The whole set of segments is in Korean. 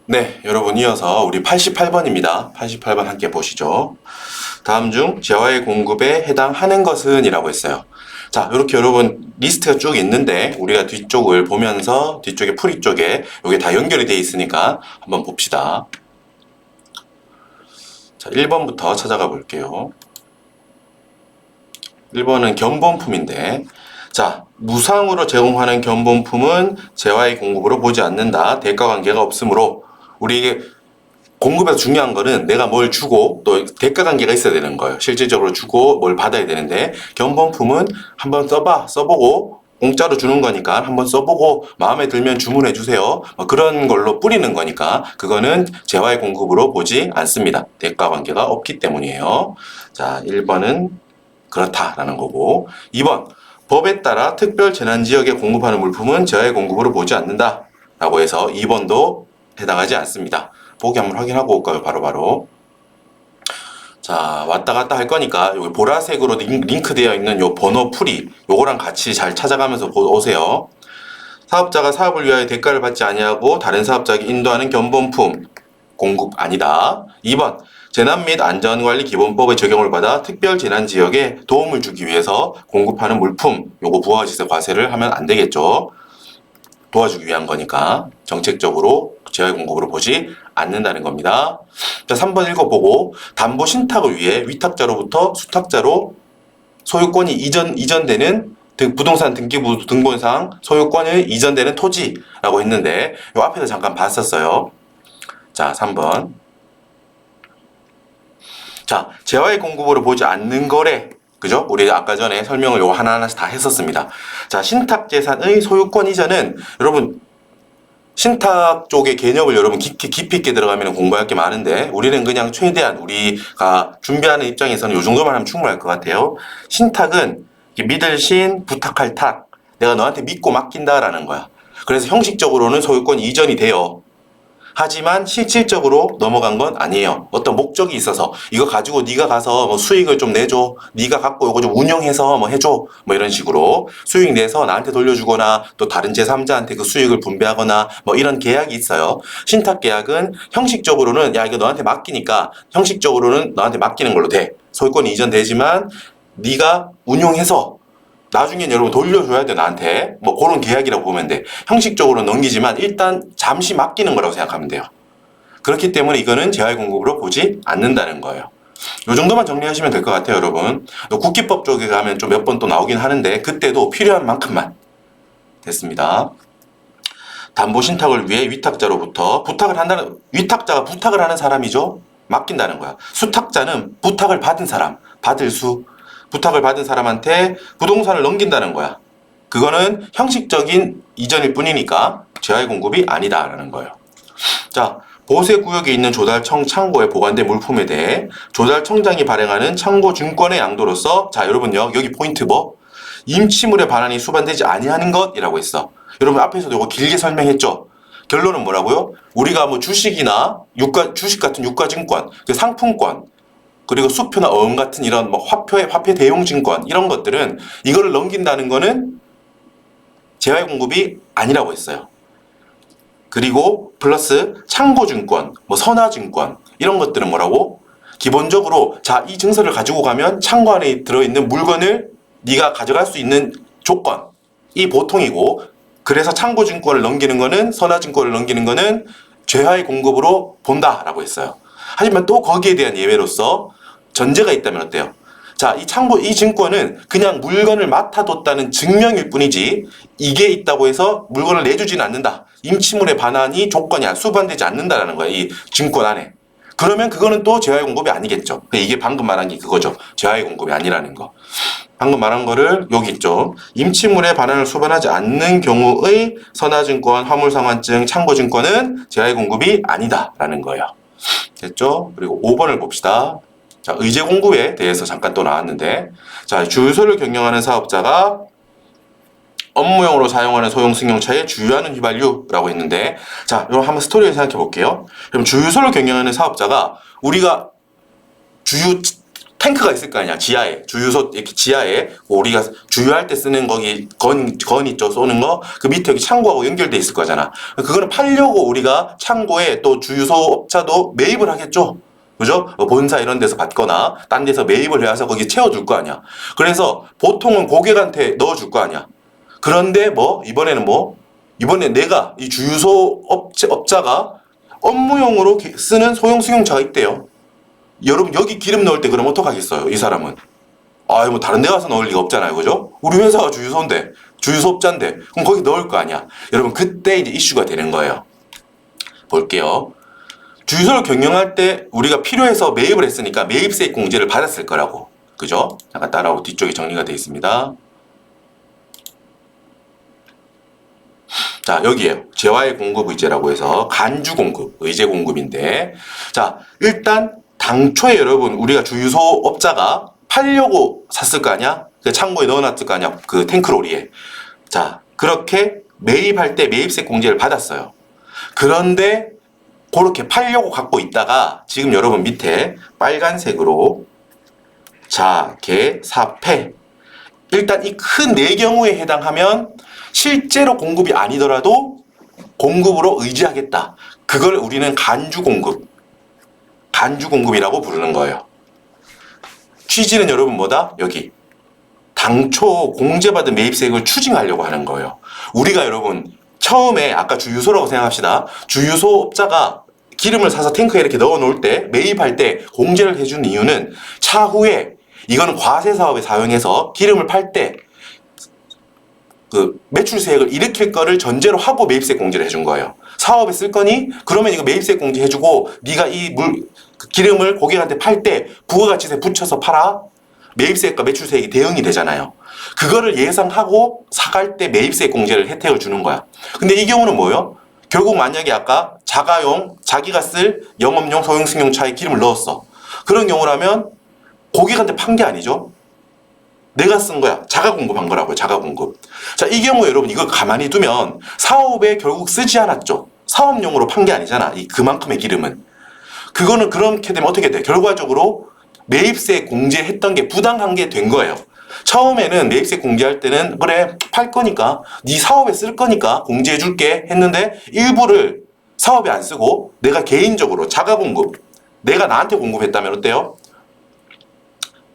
네, 여러분 이어서 우리 88번입니다. 88번 함께 보시죠. 다음 중 재화의 공급에 해당하는 것은 이라고 했어요. 자, 이렇게 여러분 리스트가 쭉 있는데 우리가 뒤쪽을 보면서 뒤쪽에 풀이 쪽에 이게 다 연결이 되어 있으니까 한번 봅시다. 자, 1번부터 찾아가 볼게요. 1번은 견본품인데, 자, 무상으로 제공하는 견본품은 재화의 공급으로 보지 않는다. 대가 관계가 없으므로 우리에게 공급에서 중요한 거는 내가 뭘 주고 또 대가 관계가 있어야 되는 거예요. 실질적으로 주고 뭘 받아야 되는데, 견본품은 한번 써보고 공짜로 주는 거니까 한번 써보고 마음에 들면 주문해 주세요. 그런 걸로 뿌리는 거니까 그거는 재화의 공급으로 보지 않습니다. 대가 관계가 없기 때문이에요. 자, 1번은 그렇다라는 거고, 2번 법에 따라 특별 재난 지역에 공급하는 물품은 재화의 공급으로 보지 않는다 라고 해서 2번도 해당하지 않습니다. 보기 한번 확인하고 올까요? 바로바로. 자, 왔다 갔다 할 거니까 여기 보라색으로 링크되어 있는 요 번호 풀이 요거랑 같이 잘 찾아가면서 오세요. 사업자가 사업을 위하여 대가를 받지 아니하고 다른 사업자에게 인도하는 견본품 공급 아니다. 2번 재난 및 안전관리 기본법의 적용을 받아 특별 재난 지역에 도움을 주기 위해서 공급하는 물품 요거 부가가치세 과세를 하면 안 되겠죠. 도와주기 위한 거니까 정책적으로 재화의 공급으로 보지 않는다는 겁니다. 자, 3번 읽어보고 담보 신탁을 위해 위탁자로부터 수탁자로 소유권이 이전되는 부동산 등기부 등본상 소유권이 이전되는 토지라고 했는데 요 앞에서 잠깐 봤었어요. 자, 3번. 자, 재화의 공급으로 보지 않는 거래. 그죠? 우리 아까 전에 설명을 요거 하나하나씩 다 했었습니다. 자, 신탁재산의 소유권 이전은 여러분 신탁 쪽의 개념을 여러분 깊이 있게 들어가면 공부할 게 많은데 우리는 그냥 최대한 우리가 준비하는 입장에서는 요 정도만 하면 충분할 것 같아요. 신탁은 믿을 신, 부탁할 탁. 내가 너한테 믿고 맡긴다라는 거야. 그래서 형식적으로는 소유권 이전이 돼요. 하지만 실질적으로 넘어간 건 아니에요. 어떤 목적이 있어서 이거 가지고 네가 가서 뭐 수익을 좀 내줘. 네가 갖고 이거 좀 운영해서 뭐 해줘. 뭐 이런 식으로 수익 내서 나한테 돌려주거나 또 다른 제3자한테 그 수익을 분배하거나 뭐 이런 계약이 있어요. 신탁 계약은 형식적으로는 야 이거 너한테 맡기니까 형식적으로는 너한테 맡기는 걸로 돼. 소유권이 이전되지만 네가 운용해서 나중엔 여러분 돌려줘야 돼 나한테. 뭐 그런 계약이라고 보면 돼. 형식적으로 넘기지만 일단 잠시 맡기는 거라고 생각하면 돼요. 그렇기 때문에 이거는 재화의 공급으로 보지 않는다는 거예요. 이 정도만 정리하시면 될 것 같아요, 여러분. 또 국기법 쪽에 가면 좀 몇 번 또 나오긴 하는데 그때도 필요한 만큼만 됐습니다. 담보 신탁을 위해 위탁자로부터 위탁자가 부탁을 하는 사람이죠. 맡긴다는 거야. 수탁자는 부탁을 받은 사람, 부탁을 받은 사람한테 부동산을 넘긴다는 거야. 그거는 형식적인 이전일 뿐이니까 재화의 공급이 아니다라는 거예요. 자, 보세구역에 있는 조달청 창고에 보관된 물품에 대해 조달청장이 발행하는 창고증권의 양도로서 자, 여러분요. 여기 포인트 뭐? 임치물의 반환이 수반되지 아니하는 것이라고 했어. 여러분 앞에서도 이거 길게 설명했죠? 결론은 뭐라고요? 우리가 뭐 주식이나 주식 같은 유가증권, 그 상품권, 그리고 수표나 어음 같은 이런 뭐 화폐 대용 증권 이런 것들은 이거를 넘긴다는 거는 재화의 공급이 아니라고 했어요. 그리고 플러스 창고증권, 뭐 선화증권 이런 것들은 뭐라고? 기본적으로 자, 이 증서를 가지고 가면 창고 안에 들어있는 물건을 네가 가져갈 수 있는 조건이 보통이고 그래서 창고증권을 넘기는 거는 선화증권을 넘기는 거는 재화의 공급으로 본다라고 했어요. 하지만 또 거기에 대한 예외로서 전제가 있다면 어때요? 자, 이 증권은 그냥 물건을 맡아뒀다는 증명일 뿐이지 이게 있다고 해서 물건을 내주지는 않는다. 임치물의 반환이 조건이 수반되지 않는다라는 거야. 이 증권 안에. 그러면 그거는 또 재화의 공급이 아니겠죠. 이게 방금 말한 게 그거죠. 재화의 공급이 아니라는 거. 방금 말한 거를 여기 있죠. 임치물의 반환을 수반하지 않는 경우의 선화증권, 화물상환증, 창고증권은 재화의 공급이 아니다라는 거예요. 됐죠? 그리고 5번을 봅시다. 자, 의제 공급에 대해서 잠깐 또 나왔는데, 자, 주유소를 경영하는 사업자가 업무용으로 사용하는 소형 승용차에 주유하는 휘발유라고 했는데, 자, 이거 한번 스토리를 생각해 볼게요. 그럼 주유소를 경영하는 사업자가 우리가 주유 탱크가 있을 거 아니야. 지하에. 주유소 이렇게 지하에 우리가 주유할 때 쓰는 거기 건 있죠. 쏘는 거. 그 밑에 여기 창고하고 연결돼 있을 거잖아. 그거는 팔려고 우리가 창고에 또 주유소 업자도 매입을 하겠죠. 그죠? 본사 이런 데서 받거나 딴 데서 매입을 해서 거기 채워줄 거 아니야. 그래서 보통은 고객한테 넣어줄 거 아니야. 그런데 이번에 내가 이 주유소 업자가 업무용으로 쓰는 소형 승용차가 있대요. 여러분 여기 기름 넣을 때 그럼 어떡하겠어요? 이 사람은 뭐 다른 데 가서 넣을 리가 없잖아요. 그죠? 우리 회사가 주유소인데 주유소업자인데 그럼 거기 넣을 거 아니야. 여러분 그때 이제 이슈가 되는 거예요. 볼게요. 주유소를 경영할 때 우리가 필요해서 매입을 했으니까 매입세액 공제를 받았을 거라고. 그죠? 잠깐 따라오고 뒤쪽에 정리가 되어 있습니다. 자, 여기에요. 재화의 공급 의제라고 해서 간주 공급, 의제 공급인데, 자, 일단 당초에 여러분 우리가 주유소 업자가 팔려고 샀을 거 아니야? 그 창고에 넣어놨을 거 아니야? 그 탱크로리에. 자, 그렇게 매입할 때 매입세 공제를 받았어요. 그런데 그렇게 팔려고 갖고 있다가 지금 여러분 밑에 빨간색으로 자개, 사패. 일단 이 큰 네 경우에 해당하면 실제로 공급이 아니더라도 공급으로 의지하겠다. 그걸 우리는 간주 공급이라고 부르는 거예요. 취지는 여러분 뭐다? 여기 당초 공제받은 매입세액을 추징하려고 하는 거예요. 우리가 여러분 처음에 아까 주유소라고 생각합시다. 주유소업자가 기름을 사서 탱크에 이렇게 넣어 놓을 때 매입할 때 공제를 해준 이유는 차후에 이거는 과세 사업에 사용해서 기름을 팔 때 그 매출세액을 일으킬 거를 전제로 하고 매입세 공제를 해준 거예요. 사업에 쓸 거니? 그러면 이거 매입세 공제 해주고 네가 이 기름을 고객한테 팔 때 부가가치세 붙여서 팔아. 매입세액과 매출세액이 대응이 되잖아요. 그거를 예상하고 사갈 때 매입세 공제를 혜택을 주는 거야. 근데 이 경우는 뭐예요? 결국 만약에 아까 자가용, 자기가 쓸 영업용 소형 승용차에 기름을 넣었어. 그런 경우라면 고객한테 판 게 아니죠. 내가 쓴 거야. 자가 공급한 거라고요. 자가 공급. 자, 이 경우에 여러분 이걸 가만히 두면 사업에 결국 쓰지 않았죠. 사업용으로 판 게 아니잖아. 그만큼의 기름은. 그거는 그렇게 되면 어떻게 돼? 결과적으로 매입세 공제했던 게 부당한 게 된 거예요. 처음에는 매입세 공제할 때는 그래 팔 거니까 네 사업에 쓸 거니까 공제해 줄게 했는데 일부를 사업에 안 쓰고 내가 개인적으로 자가 공급 내가 나한테 공급했다면 어때요?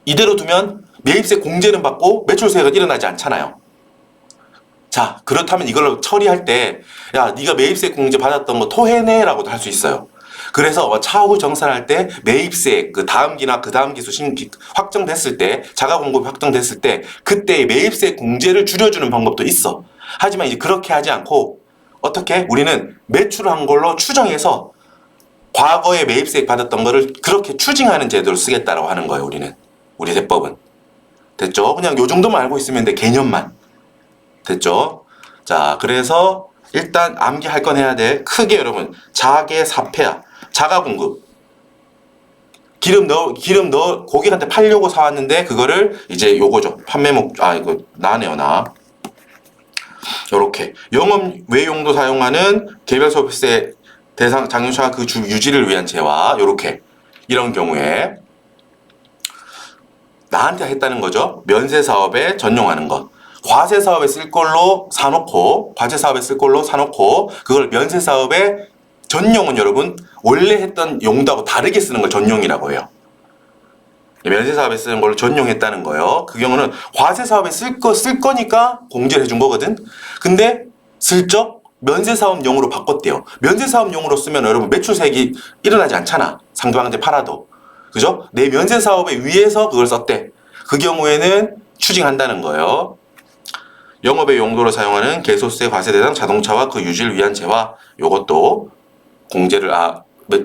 이대로 두면 매입세 공제는 받고 매출세액은 일어나지 않잖아요. 자, 그렇다면 이걸 처리할 때 야, 네가 매입세 공제 받았던 거 토해내 라고도 할 수 있어요. 그래서 차후 정산할 때 매입세 그 다음 기나 그 다음 기수 확정됐을 때 자가 공급이 확정됐을 때 그때 매입세 공제를 줄여주는 방법도 있어. 하지만 이제 그렇게 하지 않고 어떻게 우리는 매출한 걸로 추정해서 과거에 매입세 받았던 거를 그렇게 추징하는 제도를 쓰겠다라고 하는 거예요. 우리 세법은. 됐죠? 그냥 요 정도만 알고 있으면 돼. 개념만. 됐죠? 자, 그래서 일단 암기할 건 해야 돼. 크게 여러분 자개 사패야. 자가 공급. 기름 넣어 고객한테 팔려고 사왔는데 그거를 이제 요거죠. 이거 나네요, 나. 요렇게 영업 외용도 사용하는 개별 소비세 대상 장유차 그 유지를 위한 재화. 요렇게 이런 경우에 나한테 했다는 거죠. 면세 사업에 전용하는 것. 과세 사업에 쓸 걸로 사놓고 그걸 면세 사업에 전용은 여러분 원래 했던 용도하고 다르게 쓰는 걸 전용이라고 해요. 면세 사업에 쓰는 걸 전용했다는 거예요. 그 경우는 과세 사업에 쓸 거니까 공제를 해준 거거든. 근데 슬쩍 면세 사업용으로 바꿨대요. 면세 사업용으로 쓰면 여러분 매출세액이 일어나지 않잖아. 상대방한테 팔아도. 그죠? 내 면세 사업에 위해서 그걸 썼대. 그 경우에는 추징한다는 거예요. 영업의 용도로 사용하는 개소세 과세 대상 자동차와 그 유지를 위한 재화 요것도 공제를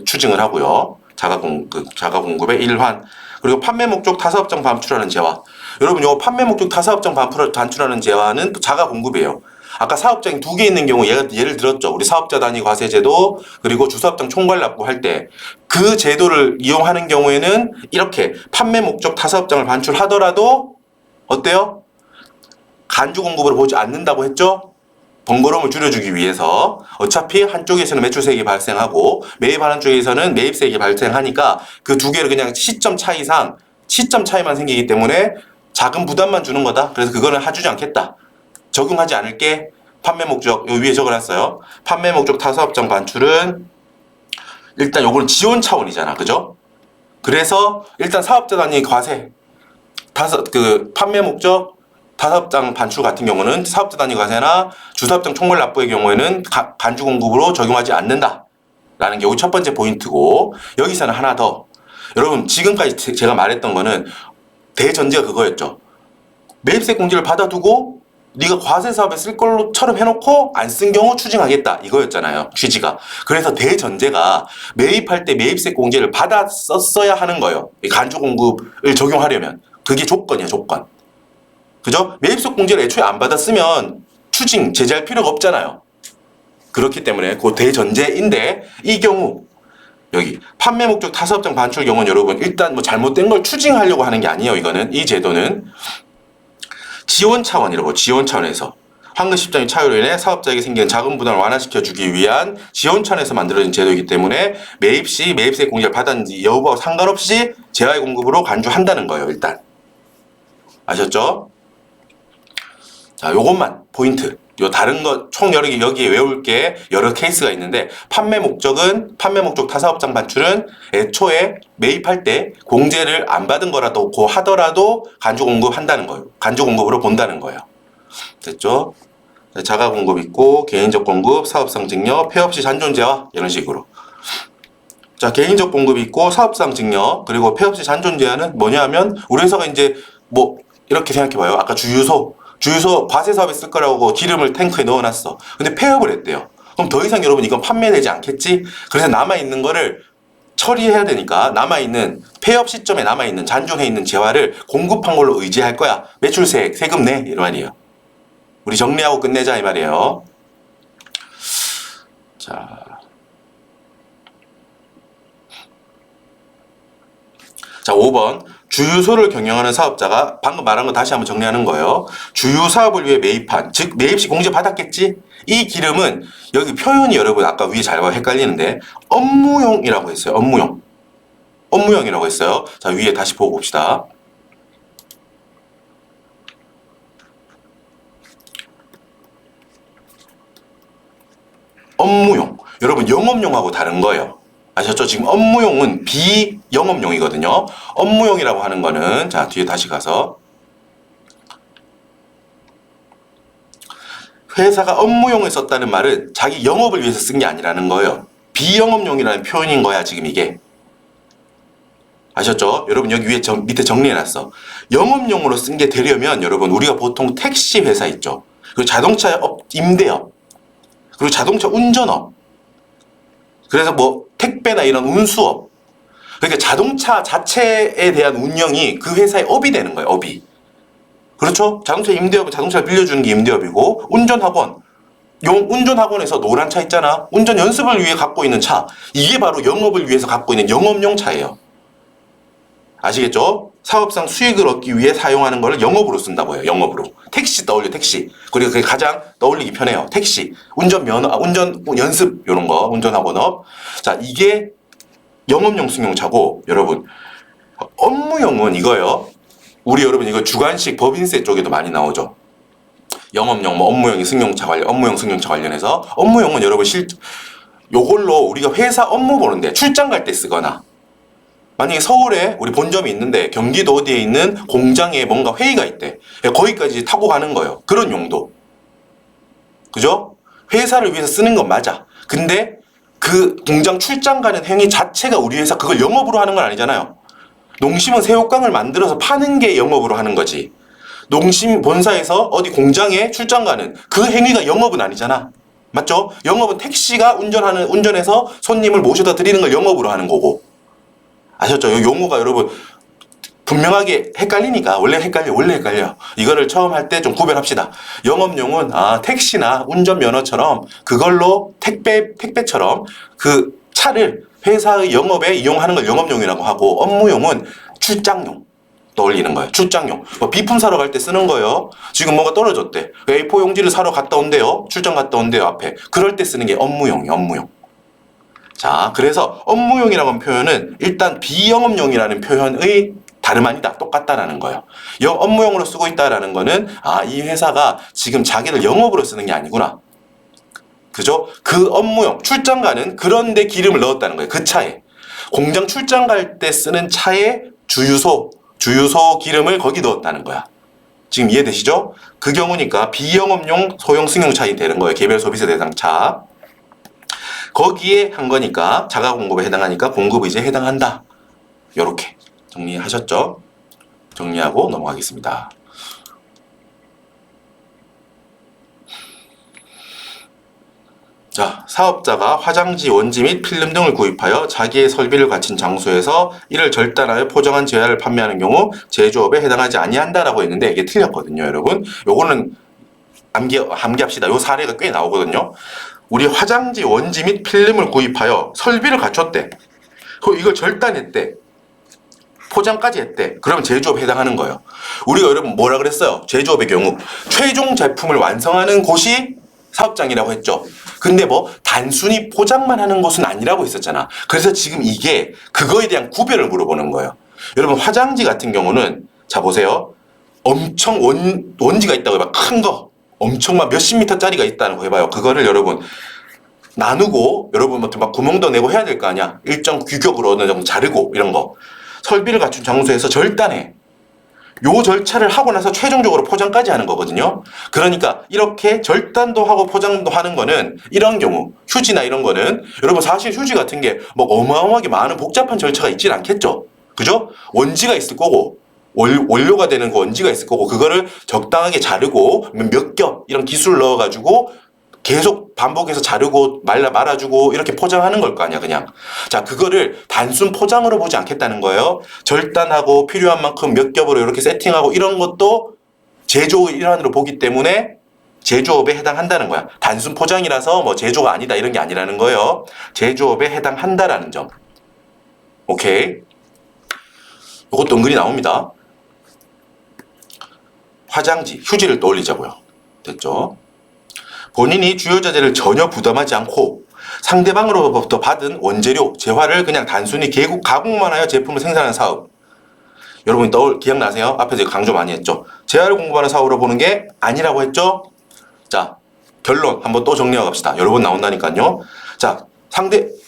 추징을 하고요. 자가 공급의 일환. 그리고 판매 목적 타사업장 반출하는 재화. 여러분 요거 판매 목적 타사업장 반출하는 재화는 자가 공급이에요. 아까 사업장이 두 개 있는 경우 예를 들었죠. 우리 사업자 단위 과세 제도 그리고 주사업장 총괄 납부할 때 그 제도를 이용하는 경우에는 이렇게 판매 목적 타사업장을 반출하더라도 어때요? 간주 공급으로 보지 않는다고 했죠? 번거로움을 줄여주기 위해서 어차피 한쪽에서는 매출세액이 발생하고 매입하는 쪽에서는 매입세액이 발생하니까 그 두 개를 그냥 시점 차이상 시점 차이만 생기기 때문에 작은 부담만 주는 거다. 그래서 그거는 해주지 않겠다. 적용하지 않을게. 판매 목적 요 위에 적어놨어요. 판매 목적 타사업장 반출은 일단 요거는 지원 차원이잖아, 그죠? 그래서 일단 사업자 단위 과세 판매 목적 타사업장 반출 같은 경우는 사업자 단위 과세나 주사업장 총괄 납부의 경우에는 간주 공급으로 적용하지 않는다. 라는 게 첫 번째 포인트고, 여기서는 하나 더. 여러분, 지금까지 제가 말했던 거는 대전제가 그거였죠. 매입세 공제를 받아두고 네가 과세 사업에 쓸 걸로처럼 해놓고 안 쓴 경우 추징하겠다, 이거였잖아요, 취지가. 그래서 대전제가 매입할 때 매입세 공제를 받아 썼어야 하는 거예요. 간주 공급을 적용하려면 그게 조건이야, 조건. 그죠? 매입세 공제를 애초에 안 받았으면 추징 제재할 필요가 없잖아요. 그렇기 때문에 그 대전제인데, 이 경우 여기 판매 목적 타사업장 반출 경우는 여러분 일단 뭐 잘못된 걸 추징하려고 하는 게 아니에요. 이거는 이 제도는 지원 차원이라고, 지원 차원에서 환급 십장의 차이로 인해 사업자에게 생기는 자금 부담을 완화시켜주기 위한 지원 차원에서 만들어진 제도이기 때문에 매입 시 매입세 공제를 받았는지 여부와 상관없이 재화의 공급으로 간주한다는 거예요. 일단 아셨죠? 자, 요것만 포인트. 요 다른 거 총 여기에 외울 게 여러 케이스가 있는데, 판매 목적 타사업장 반출은 애초에 매입할 때 공제를 안 받은 거라도 하더라도 간주 공급한다는 거예요. 간주 공급으로 본다는 거예요. 됐죠? 자가 공급 있고, 개인적 공급, 사업상 증여, 폐업 시 잔존재화, 이런 식으로. 자, 개인적 공급이 있고 사업상 증여, 그리고 폐업 시 잔존재화는 뭐냐 하면, 우리 회사가 이제 뭐 이렇게 생각해 봐요. 아까 주유소 과세 사업에 쓸 거라고 기름을 탱크에 넣어놨어. 근데 폐업을 했대요. 그럼 더 이상 여러분 이건 판매되지 않겠지? 그래서 남아있는 거를 처리해야 되니까 폐업 시점에 남아있는 잔존해 있는 재화를 공급한 걸로 의지할 거야. 매출세액, 세금 내, 이 말이에요. 우리 정리하고 끝내자, 이 말이에요. 자, 5번. 주유소를 경영하는 사업자가, 방금 말한 거 다시 한번 정리하는 거예요. 주유 사업을 위해 매입한, 즉 매입 시 공제 받았겠지? 이 기름은, 여기 표현이 여러분 아까 위에 잘 봐요. 헷갈리는데 업무용이라고 했어요. 업무용이라고 했어요. 자, 위에 다시 보고 봅시다. 업무용. 여러분 영업용하고 다른 거예요. 아셨죠? 지금 업무용은 비영업용이거든요. 업무용이라고 하는 거는, 자, 뒤에 다시 가서, 회사가 업무용을 썼다는 말은 자기 영업을 위해서 쓴 게 아니라는 거예요. 비영업용이라는 표현인 거야, 지금 이게. 아셨죠? 여러분 여기 위에 밑에 정리해놨어. 영업용으로 쓴 게 되려면 여러분, 우리가 보통 택시 회사 있죠. 그리고 자동차 임대업, 그리고 자동차 운전업, 그래서 뭐 택배나 이런 운수업, 그러니까 자동차 자체에 대한 운영이 그 회사의 업이 되는 거예요. 업이. 그렇죠? 자동차 임대업은 자동차를 빌려주는 게 임대업이고, 운전학원에서 노란 차 있잖아. 운전 연습을 위해 갖고 있는 차, 이게 바로 영업을 위해서 갖고 있는 영업용 차예요. 아시겠죠? 사업상 수익을 얻기 위해 사용하는 걸 영업으로 쓴다고 해요. 영업으로. 택시 떠올려, 택시. 그리고 그게 가장 떠올리기 편해요. 택시. 운전 연습, 요런 거. 운전학원업. 자, 이게 영업용 승용차고, 여러분, 업무용은 이거예요. 우리 여러분 이거 주관식 법인세 쪽에도 많이 나오죠. 영업용, 뭐 업무용 승용차 관련해서. 업무용은 여러분 요걸로 우리가 회사 업무 보는데 출장 갈 때 쓰거나, 만약에 서울에 우리 본점이 있는데 경기도 어디에 있는 공장에 뭔가 회의가 있대. 거기까지 타고 가는 거예요. 그런 용도. 그죠? 회사를 위해서 쓰는 건 맞아. 근데 그 공장 출장 가는 행위 자체가 우리 회사 그걸 영업으로 하는 건 아니잖아요. 농심은 새우깡을 만들어서 파는 게 영업으로 하는 거지. 농심 본사에서 어디 공장에 출장 가는 그 행위가 영업은 아니잖아. 맞죠? 영업은 택시가 운전해서 손님을 모셔다 드리는 걸 영업으로 하는 거고. 아셨죠? 이 용어가 여러분 분명하게 헷갈리니까, 원래 헷갈려. 이거를 처음 할 때 좀 구별합시다. 영업용은 택시나 운전면허처럼 그걸로 택배처럼 그 차를 회사의 영업에 이용하는 걸 영업용이라고 하고, 업무용은 출장용 떠올리는 거예요. 출장용. 뭐 비품 사러 갈 때 쓰는 거예요. 지금 뭐가 떨어졌대. A4 용지를 사러 갔다 온대요. 출장 갔다 온대요, 앞에. 그럴 때 쓰는 게 업무용이에요. 업무용. 자, 그래서 업무용이라고 하는 표현은 일단 비영업용이라는 표현의 다름 아니다. 똑같다라는 거예요. 업무용으로 쓰고 있다라는 거는 이 회사가 지금 자기를 영업으로 쓰는 게 아니구나. 그죠? 그 업무용 출장 가는 그런 데 기름을 넣었다는 거예요. 그 차에. 공장 출장 갈 때 쓰는 차에 주유소 기름을 거기 넣었다는 거야. 지금 이해되시죠? 그 경우니까 비영업용 소형 승용차이 되는 거예요. 개별 소비세 대상차. 거기에 한 거니까 자가 공급에 해당하니까 공급 의제에 해당한다. 요렇게 정리하셨죠? 정리하고 넘어가겠습니다. 자, 사업자가 화장지, 원지 및 필름 등을 구입하여 자기의 설비를 갖춘 장소에서 이를 절단하여 포장한 제화를 판매하는 경우 제조업에 해당하지 아니한다라고 했는데 이게 틀렸거든요, 여러분. 요거는 암기합시다. 요 사례가 꽤 나오거든요. 우리 화장지, 원지 및 필름을 구입하여 설비를 갖췄대. 그리고 이걸 절단했대. 포장까지 했대. 그러면 제조업에 해당하는 거예요. 우리가 여러분 뭐라 그랬어요? 제조업의 경우 최종 제품을 완성하는 곳이 사업장이라고 했죠. 근데 뭐 단순히 포장만 하는 곳은 아니라고 했었잖아. 그래서 지금 이게 그거에 대한 구별을 물어보는 거예요. 여러분 화장지 같은 경우는 자 보세요. 엄청 원지가 있다고 해봐. 큰 거. 엄청 막 몇십 미터짜리가 있다는 거 해봐요. 그거를 여러분 나누고 여러분 막 구멍도 내고 해야 될 거 아니야. 일정 규격으로 어느 정도 자르고 이런 거. 설비를 갖춘 장소에서 절단해. 요 절차를 하고 나서 최종적으로 포장까지 하는 거거든요. 그러니까 이렇게 절단도 하고 포장도 하는 거는 이런 경우 휴지나 이런 거는 여러분 사실 휴지 같은 게 뭐 어마어마하게 많은 복잡한 절차가 있진 않겠죠. 그죠? 원지가 있을 거고 원료가 되는 그 원지가 있을 거고 그거를 적당하게 자르고 몇 겹 이런 기술을 넣어가지고 계속 반복해서 자르고 말아주고 이렇게 포장하는 걸 거 아니야 그냥. 자 그거를 단순 포장으로 보지 않겠다는 거예요. 절단하고 필요한 만큼 몇 겹으로 이렇게 세팅하고 이런 것도 제조의 일환으로 보기 때문에 제조업에 해당한다는 거야. 단순 포장이라서 뭐 제조가 아니다 이런 게 아니라는 거예요. 제조업에 해당한다라는 점. 오케이. 이것도 은근히 나옵니다. 화장지, 휴지를 떠올리자고요. 됐죠? 본인이 주요 자재를 전혀 부담하지 않고 상대방으로부터 받은 원재료, 재화를 그냥 단순히 가공만 하여 제품을 생산하는 사업. 여러분 기억나세요? 앞에 제가 강조 많이 했죠. 재화를 공급하는 사업으로 보는 게 아니라고 했죠? 자, 결론 한번 또 정리하고 갑시다. 여러 번 나온다니까요. 자,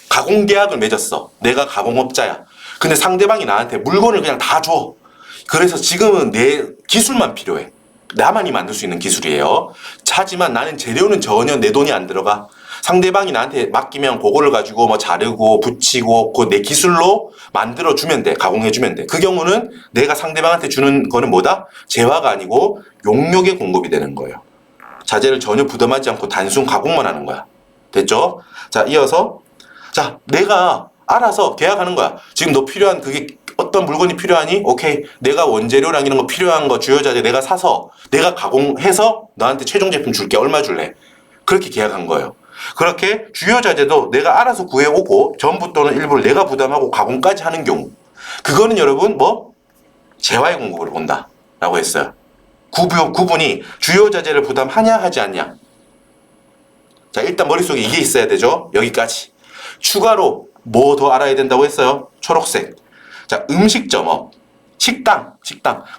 가공 계약을 맺었어. 내가 가공업자야. 근데 상대방이 나한테 물건을 그냥 다 줘. 그래서 지금은 내 기술만 필요해. 나만이 만들 수 있는 기술이에요. 하지만 나는 재료는 전혀 내 돈이 안 들어가. 상대방이 나한테 맡기면 그거를 가지고 뭐 자르고 붙이고 그 내 기술로 만들어주면 돼. 가공해주면 돼. 그 경우는 내가 상대방한테 주는 거는 뭐다? 재화가 아니고 용역의 공급이 되는 거예요. 자재를 전혀 부담하지 않고 단순 가공만 하는 거야. 됐죠? 자, 이어서 자, 내가 알아서 계약하는 거야. 지금 너 필요한 그게 어떤 물건이 필요하니? 오케이. 내가 원재료랑 이런 거 필요한 거 주요 자재 내가 사서 내가 가공해서 너한테 최종 제품 줄게. 얼마 줄래? 그렇게 계약한 거예요. 그렇게 주요 자재도 내가 알아서 구해오고 전부 또는 일부를 내가 부담하고 가공까지 하는 경우 그거는 여러분 뭐 재화의 공급을 본다 라고 했어요. 구분이 주요 자재를 부담하냐 하지 않냐. 자, 일단 머릿속에 이게 있어야 되죠. 여기까지. 추가로 뭐 더 알아야 된다고 했어요? 초록색. 자, 음식점업, 식당,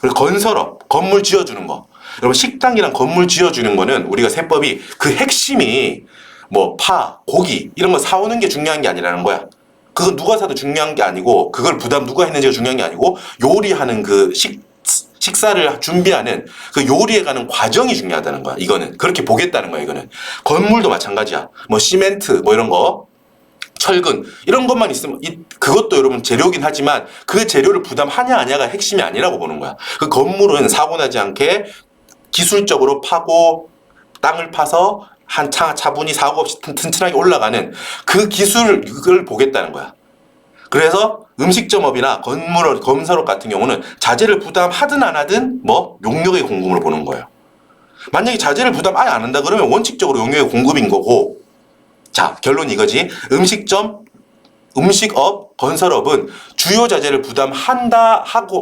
그리고 건설업, 건물 지어주는 거. 여러분, 식당이랑 건물 지어주는 거는 우리가 세법이 그 핵심이 뭐 파, 고기 이런 거 사오는 게 중요한 게 아니라는 거야. 그건 누가 사도 중요한 게 아니고 그걸 부담 누가 했는지가 중요한 게 아니고 요리하는 그 식사를 준비하는 그 요리에 가는 과정이 중요하다는 거야. 이거는 그렇게 보겠다는 거야. 이거는 건물도 마찬가지야. 뭐 시멘트 뭐 이런 거 철근 이런 것만 있으면 그것도 여러분 재료긴 하지만 그 재료를 부담하냐 아냐가 핵심이 아니라고 보는 거야. 그 건물은 사고 나지 않게 기술적으로 파고 땅을 파서 차분히 사고 없이 튼튼하게 올라가는 그 기술을 보겠다는 거야. 그래서 음식점업이나 건설업 같은 경우는 자재를 부담하든 안 하든 뭐 용역의 공급을 보는 거예요. 만약에 자재를 부담 아예 안 한다 그러면 원칙적으로 용역의 공급인 거고 자, 결론이 이거지. 음식업, 건설업은 주요 자재를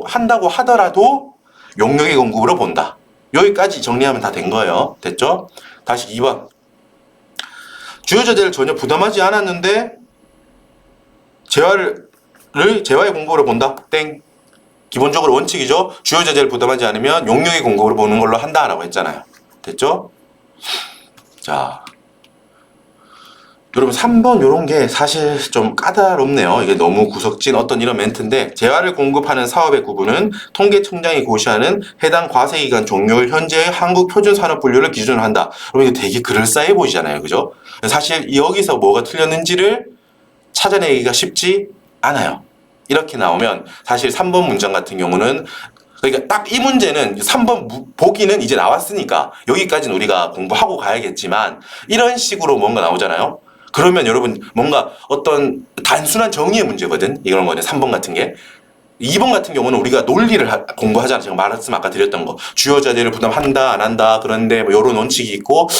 한다고 하더라도 용역의 공급으로 본다. 여기까지 정리하면 다 된 거예요. 됐죠? 다시 2번. 주요 자재를 전혀 부담하지 않았는데 재화의 공급으로 본다. 땡. 기본적으로 원칙이죠. 주요 자재를 부담하지 않으면 용역의 공급으로 보는 걸로 한다라고 했잖아요. 됐죠? 자, 여러분 3번 요런 게 사실 좀 까다롭네요. 이게 너무 구석진 어떤 이런 멘트인데, 재화를 공급하는 사업의 구분은 통계청장이 고시하는 해당 과세기간 종료일 현재의 한국표준산업분류를 기준으로 한다. 여러분 이게 되게 그럴싸해 보이잖아요. 그죠? 사실 여기서 뭐가 틀렸는지를 찾아내기가 쉽지 않아요. 이렇게 나오면 사실 3번 문장 같은 경우는, 그러니까 딱 이 문제는 3번 보기는 이제 나왔으니까 여기까지는 우리가 공부하고 가야겠지만, 이런 식으로 뭔가 나오잖아요. 그러면 여러분 뭔가 어떤 단순한 정의의 문제거든. 이런 거는 3번 같은 게. 2번 같은 경우는 우리가 논리를 공부하잖아. 제가 말씀 아까 드렸던 거. 주요 자재를 부담한다, 안 한다. 그런데 뭐 이런 원칙이 있고,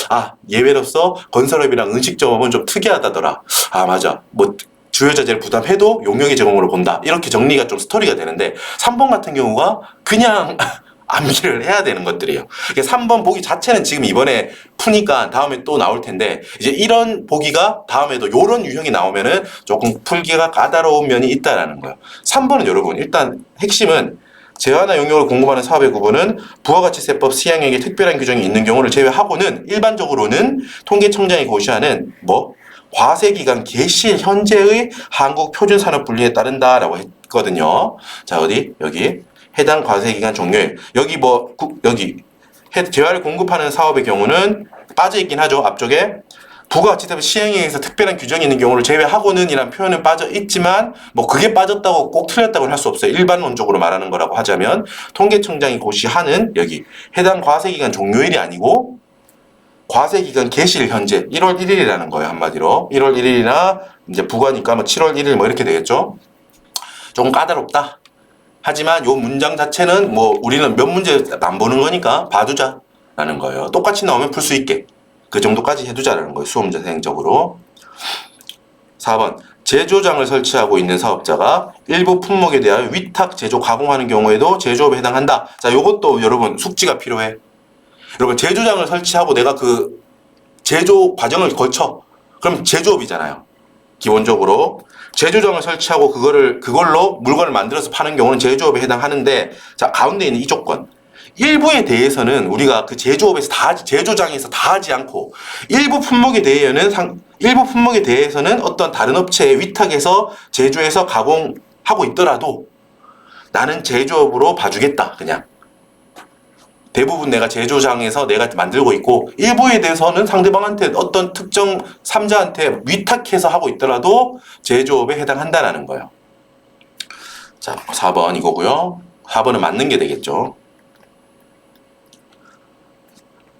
예외로서 건설업이랑 음식점업은 좀 특이하다더라. 맞아. 뭐 주요 자재를 부담해도 용역의 제공으로 본다. 이렇게 정리가 좀 스토리가 되는데, 3번 같은 경우가 그냥 암기를 해야 되는 것들이에요. 3번 보기 자체는 지금 이번에 푸니까 다음에 또 나올 텐데, 이제 이런 보기가 다음에도 이런 유형이 나오면은 조금 풀기가 까다로운 면이 있다라는 거예요. 3번은 여러분 일단 핵심은 재화나 용역을 공급하는 사업의 구분은 부가가치세법 시행액에 특별한 규정이 있는 경우를 제외하고는 일반적으로는 통계청장이 고시하는 과세기간 개시 현재의 한국표준산업분류에 따른다라고 했거든요. 자, 여기 해당 과세기간 종료일. 여기 재화를 공급하는 사업의 경우는 빠져있긴 하죠. 앞쪽에 부가가치세법 시행에 의해서 특별한 규정이 있는 경우를 제외하고는 이란 표현은 빠져있지만, 그게 빠졌다고 꼭 틀렸다고는 할 수 없어요. 일반론적으로 말하는 거라고 하자면 통계청장이 고시하는 여기 해당 과세기간 종료일이 아니고 과세기간 개시일 현재 1월 1일이라는 거예요. 한마디로 1월 1일이나 이제 부가니까 7월 1일 이렇게 되겠죠. 조금 까다롭다. 하지만 요 문장 자체는 우리는 몇 문제 안 보는 거니까 봐두자라는 거예요. 똑같이 나오면 풀 수 있게 그 정도까지 해두자라는 거예요. 수험자생적으로. 4번 제조장을 설치하고 있는 사업자가 일부 품목에 대하여 위탁 제조 가공하는 경우에도 제조업에 해당한다. 자, 요것도 여러분 숙지가 필요해. 여러분 제조장을 설치하고 내가 그 제조 과정을 거쳐. 그럼 제조업이잖아요. 기본적으로 제조장을 설치하고 그걸로 물건을 만들어서 파는 경우는 제조업에 해당하는데, 자, 가운데 있는 이 조건. 일부에 대해서는 우리가 그 제조업에서 제조장에서 다 하지 않고, 일부 품목에 대해서는 어떤 다른 업체에 위탁해서 제조해서 가공하고 있더라도 나는 제조업으로 봐주겠다. 그냥 대부분 내가 제조장에서 내가 만들고 있고, 일부에 대해서는 상대방한테 어떤 특정 3자한테 위탁해서 하고 있더라도 제조업에 해당한다라는 거예요. 자, 4번 이거고요. 4번은 맞는 게 되겠죠.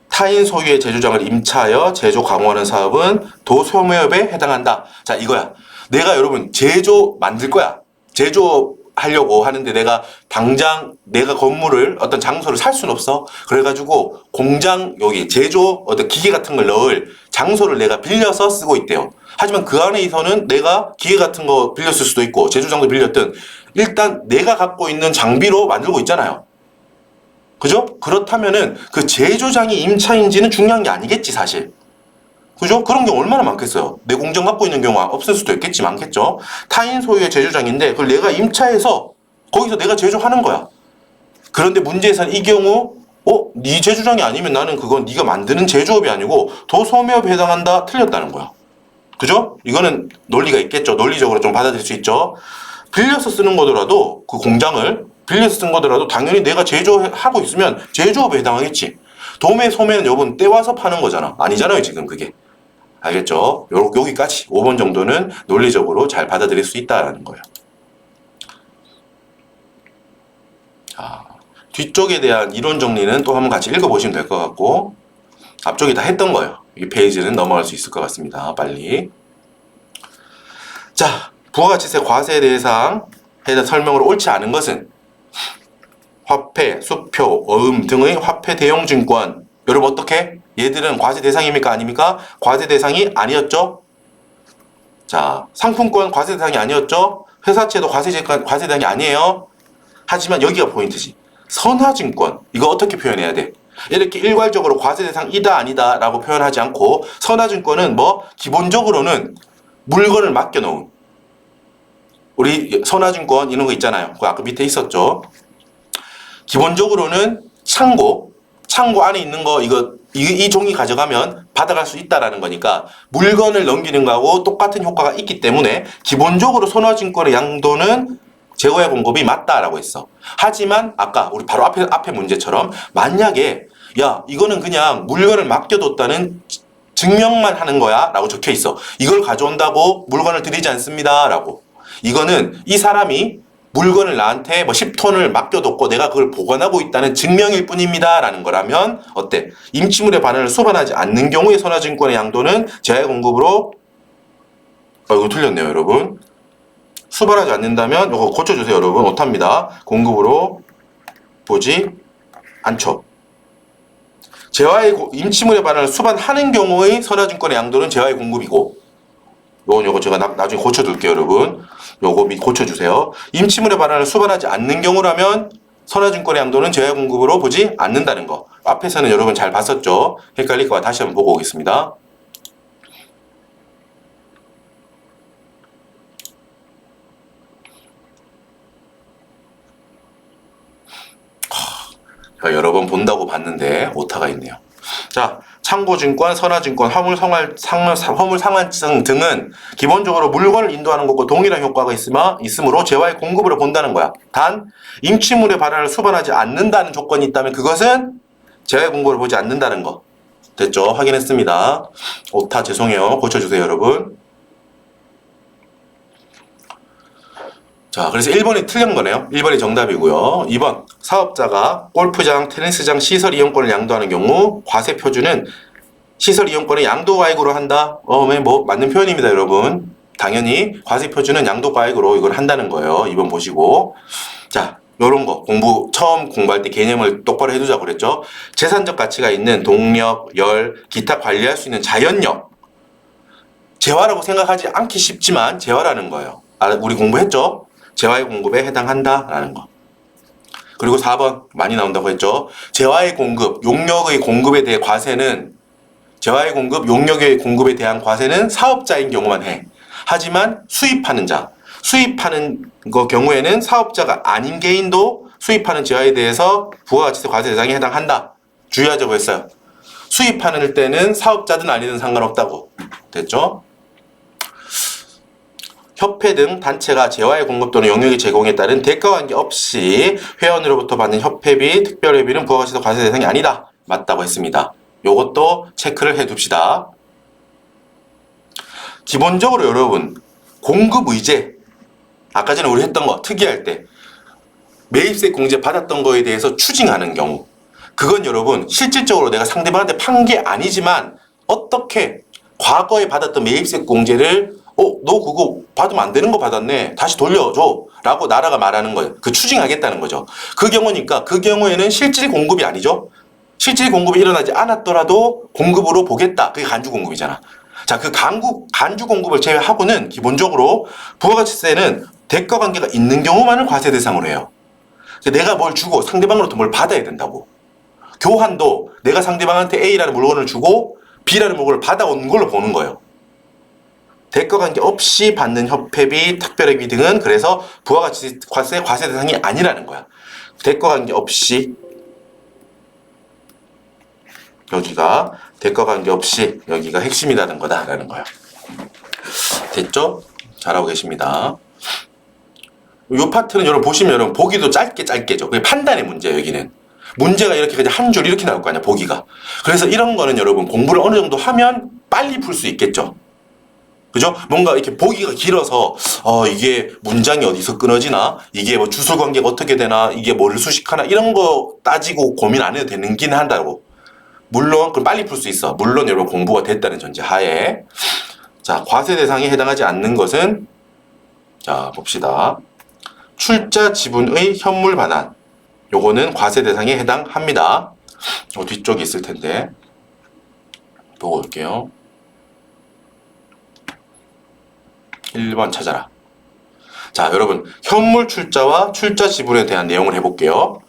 타인 소유의 제조장을 임차하여 제조 가공하는 사업은 도소매업에 해당한다. 자, 이거야. 내가 여러분 제조 만들 거야. 제조 하려고 하는데 당장 내가 건물을 어떤 장소를 살 수는 없어. 그래가지고 공장 여기 제조 어떤 기계 같은 걸 넣을 장소를 내가 빌려서 쓰고 있대요. 하지만 그 안에서는 내가 기계 같은 거 빌렸을 수도 있고 제조장도 빌렸든 일단 내가 갖고 있는 장비로 만들고 있잖아요. 그죠? 그렇다면은 그 제조장이 임차인지는 중요한 게 아니겠지 사실. 그죠? 그런 게 얼마나 많겠어요. 내 공장 갖고 있는 경우가 없을 수도 있겠지, 많겠죠. 타인 소유의 제조장인데 그걸 내가 임차해서 거기서 내가 제조하는 거야. 그런데 문제에서는 이 경우 네 제조장이 아니면 나는 그건 네가 만드는 제조업이 아니고 도소매업에 해당한다. 틀렸다는 거야. 그죠? 이거는 논리가 있겠죠. 논리적으로 좀 받아들일 수 있죠. 빌려서 쓰는 거더라도 그 공장을 빌려서 쓴 거더라도 당연히 내가 제조하고 있으면 제조업에 해당하겠지. 도매, 소매는 여러분 떼와서 파는 거잖아. 아니잖아요, 지금 그게. 알겠죠? 여기까지 5번 정도는 논리적으로 잘 받아들일 수 있다는 거예요. 자, 뒤쪽에 대한 이론 정리는 또 한번 같이 읽어보시면 될 것 같고, 앞쪽에 다 했던 거예요. 이 페이지는 넘어갈 수 있을 것 같습니다. 빨리. 자, 부가가치세 과세 대상 해당 설명으로 옳지 않은 것은 화폐, 수표, 어음 등의 화폐 대용 증권. 여러분 어떻게? 얘들은 과세 대상입니까? 아닙니까? 과세 대상이 아니었죠? 자, 상품권 과세 대상이 아니었죠? 회사채도 과세 대상이 아니에요? 하지만 여기가 포인트지. 선화증권. 이거 어떻게 표현해야 돼? 이렇게 일괄적으로 과세 대상이다 아니다 라고 표현하지 않고, 선화증권은 기본적으로는 물건을 맡겨놓은, 우리 선화증권 이런 거 있잖아요. 그 아까 밑에 있었죠. 기본적으로는 창고 안에 있는 거 이 종이 가져가면 받아갈 수 있다라는 거니까 물건을 넘기는 거하고 똑같은 효과가 있기 때문에 기본적으로 선화증권의 양도는 제거의 공급이 맞다라고 했어. 하지만 아까 우리 바로 앞에 문제처럼 만약에 야 이거는 그냥 물건을 맡겨뒀다는 증명만 하는 거야 라고 적혀 있어. 이걸 가져온다고 물건을 드리지 않습니다 라고. 이거는 이 사람이 물건을 나한테 뭐 10톤을 맡겨뒀고 내가 그걸 보관하고 있다는 증명일 뿐입니다 라는 거라면 어때? 임치물의 반환을 수반하지 않는 경우에 선화증권의 양도는 제외 공급으로 이거 틀렸네요 여러분. 수반하지 않는다면 이거 고쳐주세요 여러분. 오타입니다. 공급으로 보지 않죠. 재화의 임치물의 반환을 수반하는 경우의 선화증권의 양도는 재화의 공급이고 요거 제가 나중에 고쳐둘게요 여러분. 요거 고쳐주세요. 임치물의 반환을 수반하지 않는 경우라면 선화증권의 양도는 재화의 공급으로 보지 않는다는 거. 앞에서는 여러분 잘 봤었죠? 헷갈릴까 봐 다시 한번 보고 오겠습니다. 여러 번 본다고 봤는데 오타가 있네요. 자, 창고증권, 선화증권, 화물상환증 등은 기본적으로 물건을 인도하는 것과 동일한 효과가 있으므로 재화의 공급으로 본다는 거야. 단 임치물의 반환을 수반하지 않는다는 조건이 있다면 그것은 재화의 공급으로 보지 않는다는 거. 됐죠? 확인했습니다. 오타 죄송해요. 고쳐주세요 여러분. 자, 그래서 1번이 틀린 거네요. 1번이 정답이고요. 2번, 사업자가 골프장, 테니스장 시설 이용권을 양도하는 경우 과세 표준은 시설 이용권을 양도과액으로 한다. 뭐 맞는 표현입니다, 여러분. 당연히 과세 표준은 양도과액으로 이걸 한다는 거예요. 2번 보시고. 자, 요런 거 처음 공부할 때 개념을 똑바로 해두자고 그랬죠. 재산적 가치가 있는 동력, 열, 기타 관리할 수 있는 자연력. 재화라고 생각하지 않기 쉽지만 재화라는 거예요. 우리 공부했죠? 재화의 공급에 해당한다라는 거. 그리고 4번 많이 나온다고 했죠. 재화의 공급, 용역의 공급에 대해 과세는 재화의 공급, 용역의 공급에 대한 과세는 사업자인 경우만 해. 하지만 수입하는 경우에는 사업자가 아닌 개인도 수입하는 재화에 대해서 부가가치세 과세 대상에 해당한다. 주의하자고 했어요. 수입하는 때는 사업자든 아니든 상관없다고. 됐죠? 협회 등 단체가 재화의 공급 또는 용역의 제공에 따른 대가와 관계없이 회원으로부터 받는 협회비, 특별회비는 부가가치세 과세 대상이 아니다. 맞다고 했습니다. 요것도 체크를 해둡시다. 기본적으로 여러분 공급의제 아까 전에 우리 했던 거 특이할 때 매입세 공제 받았던 거에 대해서 추징하는 경우 그건 여러분 실질적으로 내가 상대방한테 판 게 아니지만 어떻게 과거에 받았던 매입세 공제를 너 그거 받으면 안 되는 거 받았네. 다시 돌려줘. 라고 나라가 말하는 거예요. 그 추징하겠다는 거죠. 그 경우니까 그 경우에는 실질 공급이 아니죠. 실질 공급이 일어나지 않았더라도 공급으로 보겠다. 그게 간주 공급이잖아. 자, 그 간주 공급을 제외하고는 기본적으로 부가가치세는 대가 관계가 있는 경우만을 과세 대상으로 해요. 내가 뭘 주고 상대방으로부터 뭘 받아야 된다고. 교환도 내가 상대방한테 A라는 물건을 주고 B라는 물건을 받아온 걸로 보는 거예요. 대가 관계 없이 받는 협회비, 특별회비 등은 그래서 부가가치세 과세 대상이 아니라는 거야. 대가 관계 없이 여기가 대가 관계 없이 여기가 핵심이라는 거다라는 거야. 됐죠? 잘하고 계십니다. 이 파트는 여러분 보시면 여러분 보기도 짧게죠. 그게 판단의 문제예요. 여기는 문제가 이렇게 그냥 한 줄 이렇게 나올 거 아니야. 보기가. 그래서 이런 거는 여러분 공부를 어느 정도 하면 빨리 풀 수 있겠죠. 그죠? 뭔가 이렇게 보기가 길어서 이게 문장이 어디서 끊어지나 이게 뭐 주술 관계가 어떻게 되나 이게 뭐를 수식하나 이런 거 따지고 고민 안 해도 되는긴 한다고. 물론 그럼 빨리 풀 수 있어. 물론 여러분 공부가 됐다는 전제 하에. 자, 과세 대상에 해당하지 않는 것은 자 봅시다. 출자 지분의 현물 반환. 요거는 과세 대상에 해당합니다. 뒤쪽에 있을 텐데 보고 올게요. 1번 찾아라. 자, 여러분 현물 출자와 출자 지분에 대한 내용을 해볼게요.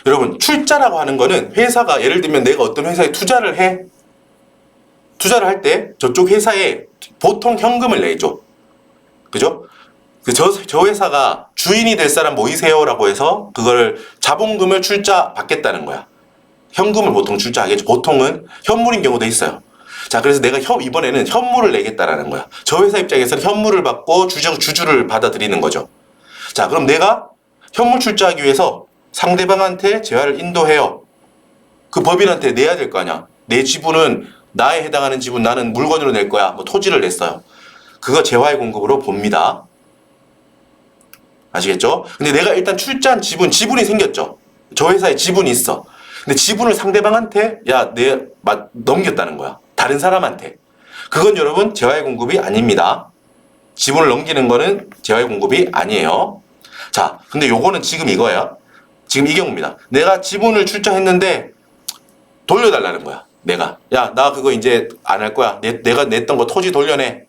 여러분 출자라고 하는 거는 회사가 예를 들면 내가 어떤 회사에 투자를 해. 투자를 할 때 저쪽 회사에 보통 현금을 내죠. 그죠? 저 회사가 주인이 될 사람 모이세요라고 해서 그걸 자본금을 출자 받겠다는 거야. 현금을 보통 출자하겠죠. 보통은 현물인 경우도 있어요. 자, 그래서 내가 이번에는 현물을 내겠다라는 거야. 저 회사 입장에서는 현물을 받고 주주를 받아들이는 거죠. 자, 그럼 내가 현물 출자하기 위해서 상대방한테 재화를 인도해요. 그 법인한테 내야 될 거 아니야. 내 지분은 나에 해당하는 지분 나는 물건으로 낼 거야. 뭐 토지를 냈어요. 그거 재화의 공급으로 봅니다. 아시겠죠? 근데 내가 일단 출자한 지분이 생겼죠. 저 회사에 지분이 있어. 근데 지분을 상대방한테 넘겼다는 거야. 다른 사람한테. 그건 여러분 재화의 공급이 아닙니다. 지분을 넘기는 거는 재화의 공급이 아니에요. 자, 근데 요거는 지금 이거야. 지금 이 경우입니다. 내가 지분을 출자했는데 돌려달라는 거야. 나 그거 이제 안 할 거야. 내가 냈던 거 토지 돌려내.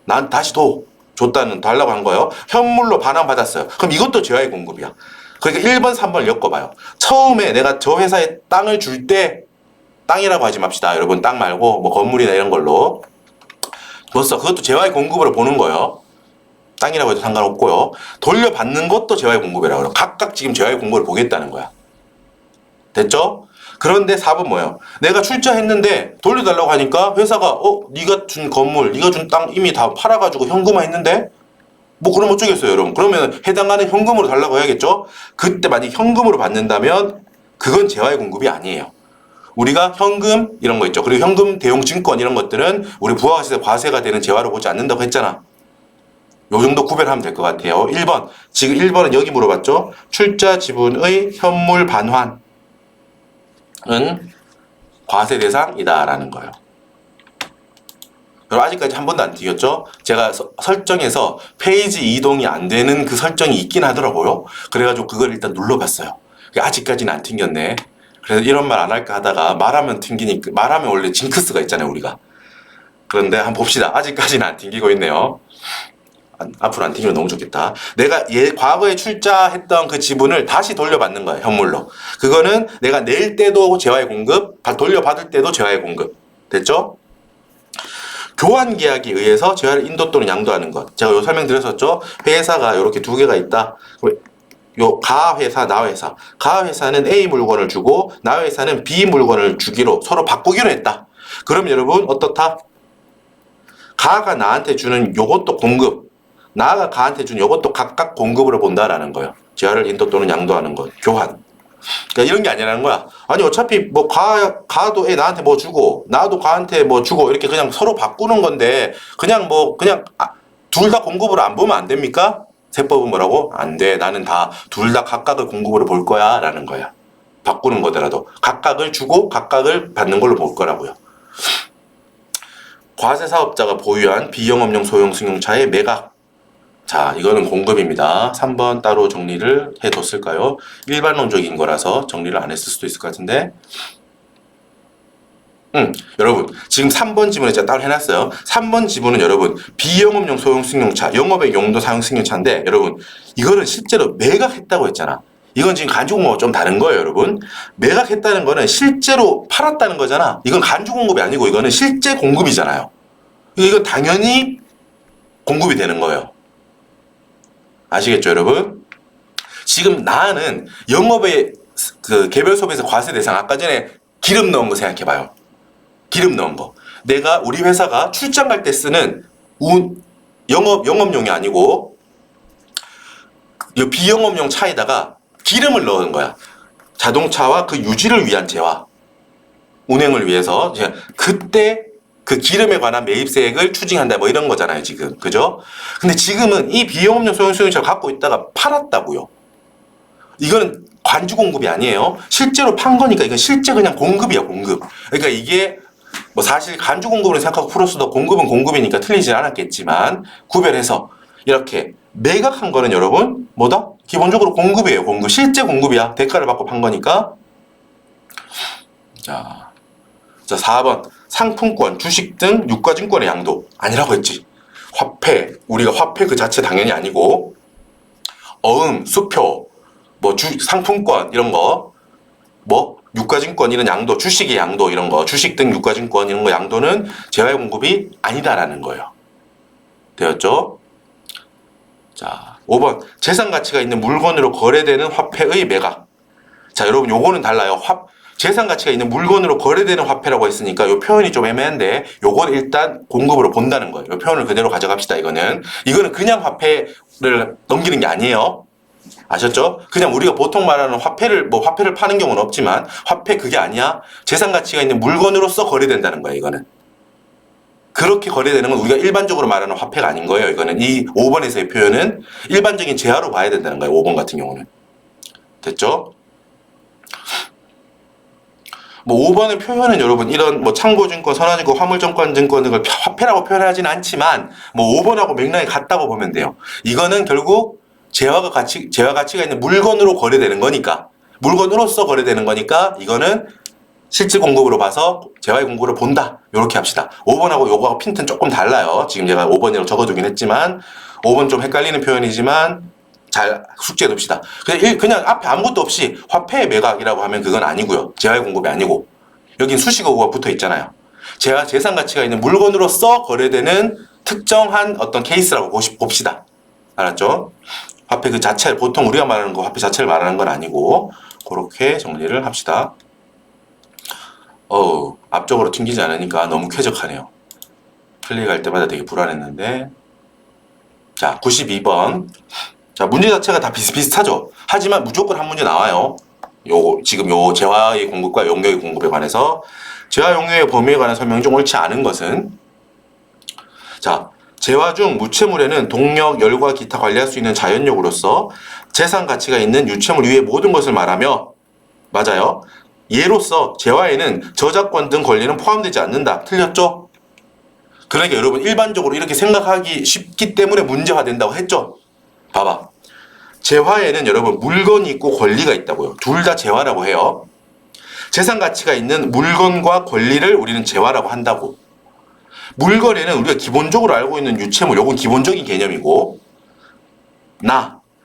난 다시 달라고 한 거예요. 현물로 반환받았어요. 그럼 이것도 재화의 공급이야. 그러니까 1번, 3번을 엮어봐요. 처음에 내가 저 회사에 땅을 줄 때, 땅이라고 하지 맙시다. 여러분, 땅 말고, 뭐, 건물이나 이런 걸로. 그것도 재화의 공급으로 보는 거예요. 땅이라고 해도 상관없고요. 돌려받는 것도 재화의 공급이라고 해요. 각각 지금 재화의 공급을 보겠다는 거야. 됐죠? 그런데 4번 뭐예요? 내가 출자했는데 돌려달라고 하니까 회사가 네가 준 건물, 네가 준 땅 이미 다 팔아가지고 현금화했는데 뭐 그럼 어쩌겠어요, 여러분? 그러면 해당하는 현금으로 달라고 해야겠죠? 그때 만약 현금으로 받는다면 그건 재화의 공급이 아니에요. 우리가 현금 이런 거 있죠. 그리고 현금 대용 증권 이런 것들은 우리 부가가치세 과세가 되는 재화로 보지 않는다고 했잖아. 요 정도 구별하면 될 것 같아요. 1번. 지금 1번은 여기 물어봤죠? 출자 지분의 현물 반환은 과세 대상이다라는 거예요. 그럼 아직까지 한 번도 안 튀겼죠? 제가 설정에서 페이지 이동이 안 되는 그 설정이 있긴 하더라고요. 그래가지고 그걸 일단 눌러봤어요. 아직까지는 안 튕겼네. 그래서 이런 말 안 할까 하다가 말하면 튕기니까, 말하면 원래 징크스가 있잖아요, 우리가. 그런데 한번 봅시다. 아직까지는 안 튕기고 있네요. 앞으로 안 튕기면 너무 좋겠다. 내가 과거에 출자했던 그 지분을 다시 돌려받는 거예요, 현물로. 그거는 내가 낼 때도 재화의 공급, 돌려받을 때도 재화의 공급. 됐죠? 교환 계약에 의해서 재화를 인도 또는 양도하는 것. 제가 요 설명드렸었죠? 회사가 이렇게 두 개가 있다. 요 가회사, 나회사. 가회사는 A 물건을 주고 나회사는 B 물건을 주기로 서로 바꾸기로 했다. 그럼 여러분 어떻다? 가가 나한테 주는 요것도 공급, 나가 가한테 주는 요것도 각각 공급으로 본다라는 거예요. 재화를 인도 또는 양도하는 것. 교환. 그러니까 이런 게 아니라는 거야. 아니 어차피 뭐 가도 나한테 뭐 주고 나도 가한테 뭐 주고 이렇게 그냥 서로 바꾸는 건데 그냥 둘 다 공급으로 안 보면 안 됩니까? 세법은 뭐라고? 안 돼. 나는 다 둘 다 각각을 공급으로 볼 거야 라는 거야. 바꾸는 거더라도 각각을 주고 각각을 받는 걸로 볼 거라고요. 과세사업자가 보유한 비영업용 소형 승용차의 매각. 자, 이거는 공급입니다. 3번 따로 정리를 해뒀을까요? 일반론적인 거라서 정리를 안 했을 수도 있을 것 같은데. 여러분 지금 3번 지문에 제가 따로 해놨어요. 3번 지문은 여러분 비영업용 소형 승용차, 영업의 용도 사용 승용차인데 여러분 이거는 실제로 매각했다고 했잖아. 이건 지금 간주공급과 좀 다른 거예요, 여러분. 매각했다는 거는 실제로 팔았다는 거잖아. 이건 간주공급이 아니고 이거는 실제 공급이잖아요. 이건 당연히 공급이 되는 거예요. 아시겠죠, 여러분? 지금 나는 영업의 그 개별 소비에서 과세 대상, 아까 전에 기름 넣은 거 생각해봐요. 기름 넣은 거. 우리 회사가 출장 갈 때 쓰는 영업용이 아니고 비영업용 차에다가 기름을 넣은 거야. 자동차와 그 유지를 위한 재화. 운행을 위해서. 그때 그 기름에 관한 매입세액을 추징한다 뭐 이런 거잖아요, 지금. 그죠? 근데 지금은 이 비영업용 소형 승용차를 갖고 있다가 팔았다고요. 이거는 관주 공급이 아니에요. 실제로 판 거니까 이건 실제 그냥 공급이야, 공급. 그러니까 이게 뭐 사실 간주 공급을 생각하고 풀었어도 공급은 공급이니까 틀리지 않았겠지만 구별해서 이렇게 매각한 거는 여러분 뭐다? 기본적으로 공급이에요, 공급. 실제 공급이야. 대가를 받고 판 거니까. 자 4번. 상품권, 주식 등 유가증권의 양도. 아니라고 했지. 우리가 화폐 그 자체 당연히 아니고 수표, 상품권 이런 거, 유가증권 이런 양도, 주식의 양도 이런 거, 주식 등 유가증권 이런 거 양도는 재화의 공급이 아니다라는 거예요. 되었죠? 자, 5번. 재산 가치가 있는 물건으로 거래되는 화폐의 매각. 자, 여러분 요거는 달라요. 재산 가치가 있는 물건으로 거래되는 화폐라고 했으니까 요 표현이 좀 애매한데 요건 일단 공급으로 본다는 거예요. 요 표현을 그대로 가져갑시다. 이거는 그냥 화폐를 넘기는 게 아니에요. 아셨죠? 그냥 우리가 보통 말하는 화폐를 파는 경우는 없지만 화폐 그게 아니야. 재산 가치가 있는 물건으로서 거래된다는 거예요. 이거는 그렇게 거래되는 건 우리가 일반적으로 말하는 화폐가 아닌 거예요. 이거는 이 5번에서의 표현은 일반적인 재화로 봐야 된다는 거예요. 5번 같은 경우는. 됐죠? 뭐 5번의 표현은 여러분 이런 뭐 참고증권, 선화증권, 화물증권 등을 화폐라고 표현하지는 않지만 뭐 5번하고 맥락이 같다고 보면 돼요. 이거는 결국 재화 가치가 있는 물건으로 거래되는 거니까 물건으로서 거래되는 거니까 이거는 실질 공급으로 봐서 재화의 공급으로 본다. 이렇게 합시다. 5번하고 요거하고 핀트는 조금 달라요. 지금 제가 5번이라고 적어두긴 했지만 5번 좀 헷갈리는 표현이지만 잘 숙지해 둡시다. 그냥 앞에 아무것도 없이 화폐의 매각이라고 하면 그건 아니고요. 재화의 공급이 아니고 여긴 수식어구가 붙어 있잖아요. 재산 가치가 있는 물건으로서 거래되는 특정한 어떤 케이스라고 봅시다. 알았죠? 화폐 그 자체를 보통 우리가 말하는 거 화폐 자체를 말하는 건 아니고 그렇게 정리를 합시다. 앞쪽으로 튕기지 않으니까 너무 쾌적하네요. 클릭할 때마다 되게 불안했는데. 자, 92번. 자, 문제 자체가 다 비슷비슷하죠. 하지만 무조건 한 문제 나와요. 지금 재화의 공급과 용료의 공급에 관해서 재화 용료의 범위에 관한 설명 중 옳지 않은 것은 자, 재화 중 무채물에는 동력, 열과 기타 관리할 수 있는 자연력으로서 재산 가치가 있는 유채물 이외의 모든 것을 말하며 맞아요. 예로서 재화에는 저작권 등 권리는 포함되지 않는다. 틀렸죠? 그러니까 여러분 일반적으로 이렇게 생각하기 쉽기 때문에 문제화된다고 했죠? 봐봐. 재화에는 여러분 물건이 있고 권리가 있다고요. 둘 다 재화라고 해요. 재산 가치가 있는 물건과 권리를 우리는 재화라고 한다고. 물건에는 우리가 기본적으로 알고 있는 유채물, 요건 기본적인 개념이고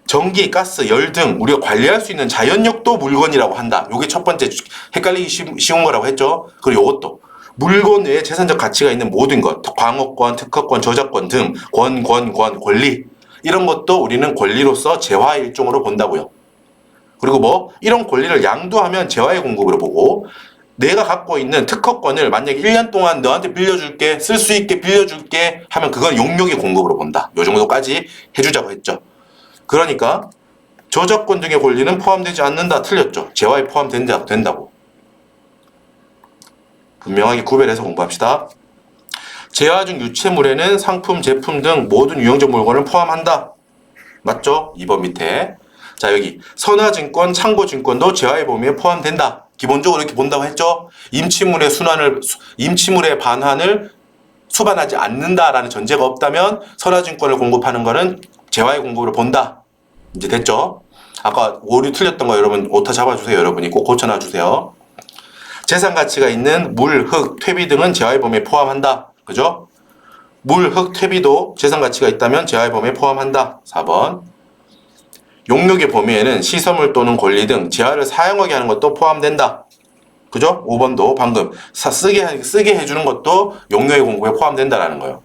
전기, 가스, 열 등 우리가 관리할 수 있는 자연력도 물건이라고 한다. 요게 첫 번째 헷갈리기 쉬운 거라고 했죠. 그리고 요것도 물건 외에 재산적 가치가 있는 모든 것, 광업권, 특허권, 저작권 등 권리 이런 것도 우리는 권리로서 재화의 일종으로 본다고요. 그리고 이런 권리를 양도하면 재화의 공급으로 보고 내가 갖고 있는 특허권을 만약에 1년 동안 너한테 빌려줄게, 쓸 수 있게 빌려줄게 하면 그건 용역의 공급으로 본다. 요 정도까지 해주자고 했죠. 그러니까 저작권 등의 권리는 포함되지 않는다. 틀렸죠. 재화에 포함된다고. 분명하게 구별해서 공부합시다. 재화 중 유채물에는 상품, 제품 등 모든 유형적 물건을 포함한다. 맞죠? 2번 밑에. 자, 여기 선화증권, 참고증권도 재화의 범위에 포함된다. 기본적으로 이렇게 본다고 했죠? 임치물의 반환을 수반하지 않는다라는 전제가 없다면 선화증권을 공급하는 거는 재화의 공급으로 본다. 이제 됐죠? 아까 오류 틀렸던 거 여러분 오타 잡아주세요. 여러분이 꼭 고쳐놔주세요. 재산 가치가 있는 물, 흙, 퇴비 등은 재화의 범위에 포함한다. 그죠? 물, 흙, 퇴비도 재산 가치가 있다면 재화의 범위에 포함한다. 4번. 용역의 범위에는 시설물 또는 권리 등 재화를 사용하게 하는 것도 포함된다. 그죠? 5번도 방금 쓰게 해주는 것도 용역의 공급에 포함된다라는 거예요.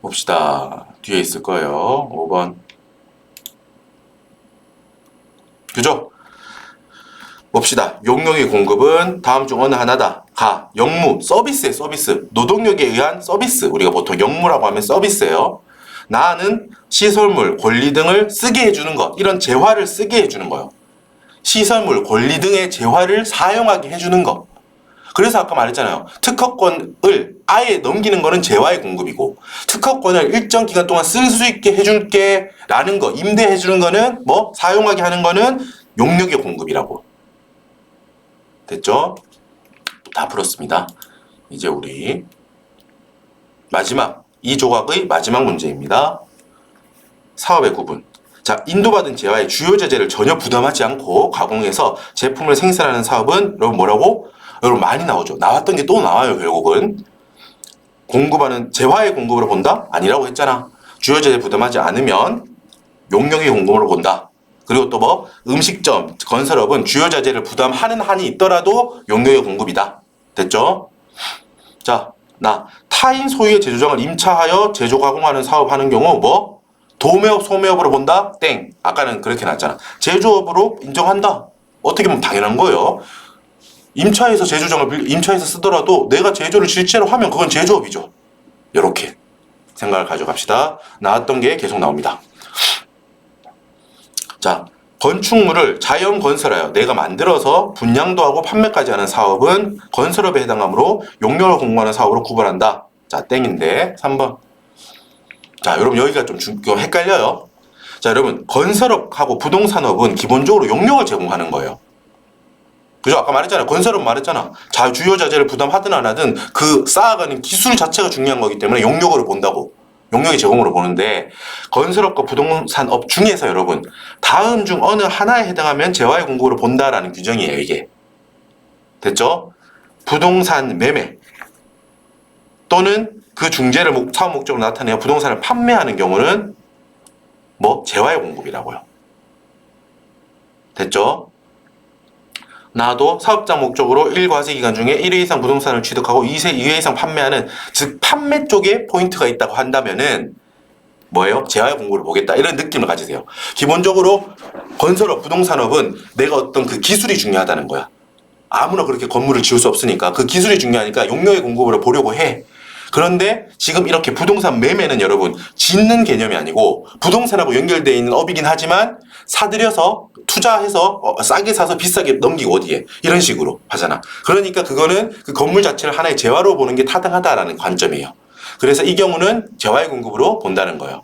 봅시다. 뒤에 있을 거예요. 5번. 그죠? 봅시다. 용역의 공급은 다음 중 어느 하나다. 영무, 서비스에 서비스. 노동력에 의한 서비스. 우리가 보통 영무라고 하면 서비스예요. 나는 시설물, 권리 등을 쓰게 해주는 것. 이런 재화를 쓰게 해주는 거예요. 시설물, 권리 등의 재화를 사용하게 해주는 것. 그래서 아까 말했잖아요. 특허권을 아예 넘기는 거는 재화의 공급이고 특허권을 일정 기간 동안 쓸 수 있게 해줄게 라는 거, 임대해주는 거는 사용하게 하는 거는 용역의 공급이라고. 됐죠? 다 풀었습니다. 이제 우리 마지막 이 조각의 마지막 문제입니다. 사업의 구분. 자, 인도받은 재화의 주요 제재를 전혀 부담하지 않고 가공해서 제품을 생산하는 사업은 여러분 뭐라고? 여러분 많이 나오죠. 나왔던 게 또 나와요. 결국은 공급하는 재화의 공급으로 본다? 아니라고 했잖아. 주요 제재 부담하지 않으면 용역의 공급으로 본다. 그리고 또 음식점, 건설업은 주요 자재를 부담하는 한이 있더라도 용역의 공급이다. 됐죠? 자, 타인 소유의 제조장을 임차하여 제조 가공하는 사업하는 경우 도매업, 소매업으로 본다? 땡. 아까는 그렇게 나왔잖아. 제조업으로 인정한다. 어떻게 보면 당연한 거예요. 임차에서 임차에서 쓰더라도 내가 제조를 실제로 하면 그건 제조업이죠. 이렇게 생각을 가져갑시다. 나왔던 게 계속 나옵니다. 자, 건축물을 자연 건설하여 내가 만들어서 분양도 하고 판매까지 하는 사업은 건설업에 해당하므로 용역을 공부하는 사업으로 구분한다. 자, 땡인데 3번. 자, 여러분 여기가 좀 헷갈려요. 자, 여러분 건설업하고 부동산업은 기본적으로 용역을 제공하는 거예요. 그죠? 아까 말했잖아요. 건설업 말했잖아. 주요 자재를 부담하든 안 하든 그 쌓아가는 기술 자체가 중요한 거기 때문에 용역으로 본다고. 용역의 제공으로 보는데 건설업과 부동산업 중에서 여러분 다음 중 어느 하나에 해당하면 재화의 공급으로 본다라는 규정이에요. 이게. 됐죠? 부동산 매매 또는 그 중재를 사업 목적으로 나타내어 부동산을 판매하는 경우는 재화의 공급이라고요. 됐죠? 나도 사업자 목적으로 1과세 기간 중에 1회 이상 부동산을 취득하고 2회 이상 판매하는, 즉 판매 쪽에 포인트가 있다고 한다면은 뭐예요? 재화의 공급을 보겠다, 이런 느낌을 가지세요. 기본적으로 건설업, 부동산업은 내가 어떤 그 기술이 중요하다는 거야. 아무나 그렇게 건물을 지을 수 없으니까 그 기술이 중요하니까 용역의 공급으로 보려고 해. 그런데 지금 이렇게 부동산 매매는 여러분 짓는 개념이 아니고 부동산하고 연결되어 있는 업이긴 하지만 사들여서 투자해서 싸게 사서 비싸게 넘기고 어디에 이런 식으로 하잖아. 그러니까 그거는 그 건물 자체를 하나의 재화로 보는 게 타당하다라는 관점이에요. 그래서 이 경우는 재화의 공급으로 본다는 거예요.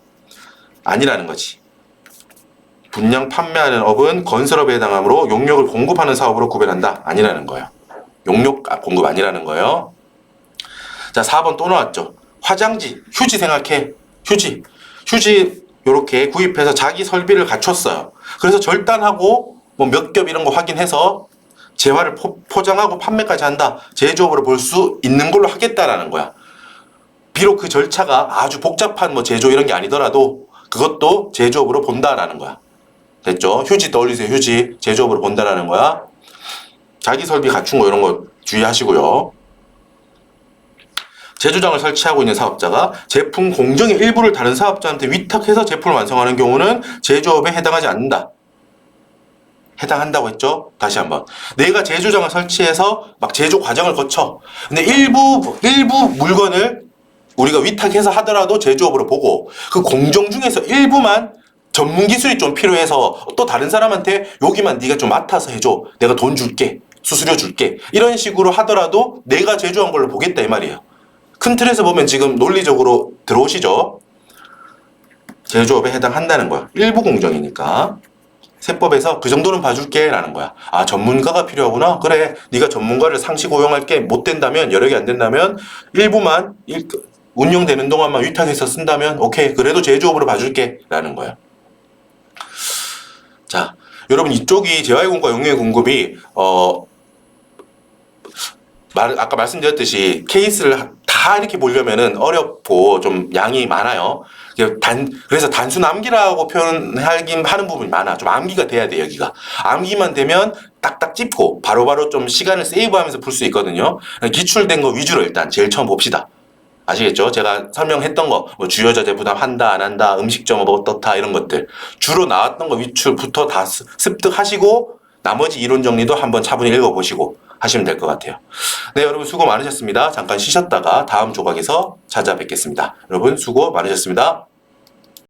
아니라는 거지. 분양 판매하는 업은 건설업에 해당하므로 용역을 공급하는 사업으로 구별한다. 아니라는 거예요. 용역 공급 아니라는 거예요. 자, 4번 또 나왔죠. 화장지, 휴지 생각해. 휴지 요렇게 구입해서 자기 설비를 갖췄어요. 그래서 절단하고 몇 겹 이런 거 확인해서 재화를 포장하고 판매까지 한다. 제조업으로 볼 수 있는 걸로 하겠다라는 거야. 비록 그 절차가 아주 복잡한 제조 이런 게 아니더라도 그것도 제조업으로 본다라는 거야. 됐죠? 휴지 떠올리세요. 휴지 제조업으로 본다라는 거야. 자기 설비 갖춘 거 이런 거 주의하시고요. 제조장을 설치하고 있는 사업자가 제품 공정의 일부를 다른 사업자한테 위탁해서 제품을 완성하는 경우는 제조업에 해당하지 않는다. 해당한다고 했죠? 다시 한번. 내가 제조장을 설치해서 막 제조 과정을 거쳐. 근데 일부 물건을 우리가 위탁해서 하더라도 제조업으로 보고 그 공정 중에서 일부만 전문 기술이 좀 필요해서 또 다른 사람한테 여기만 네가 좀 맡아서 해줘. 내가 돈 줄게. 수수료 줄게. 이런 식으로 하더라도 내가 제조한 걸로 보겠다 이 말이에요. 큰 틀에서 보면 지금 논리적으로 들어오시죠? 제조업에 해당한다는 거야. 일부 공정이니까. 세법에서 그 정도는 봐줄게 라는 거야. 아, 전문가가 필요하구나? 그래, 네가 전문가를 상시 고용할게. 못 된다면, 여력이 안 된다면 일부만 운영되는 동안만 위탁해서 쓴다면 오케이, 그래도 제조업으로 봐줄게 라는 거야. 자, 여러분 이쪽이 재화의 공급과 용역의 공급이 아까 말씀드렸듯이 케이스를 다 이렇게 보려면은 어렵고 좀 양이 많아요. 그래서 단순 암기라고 표현하긴 하는 부분이 많아. 좀 암기가 돼야 돼, 여기가. 암기만 되면 딱딱 찝고 바로바로 좀 시간을 세이브하면서 풀 수 있거든요. 기출된 거 위주로 일단 제일 처음 봅시다. 아시겠죠? 제가 설명했던 거, 주요 자재 부담한다, 안 한다, 음식점 어떻다, 이런 것들. 주로 나왔던 거 위출부터 다 습득하시고, 나머지 이론 정리도 한번 차분히 읽어보시고 하시면 될 것 같아요. 네, 여러분 수고 많으셨습니다. 잠깐 쉬셨다가 다음 조각에서 찾아뵙겠습니다. 여러분 수고 많으셨습니다.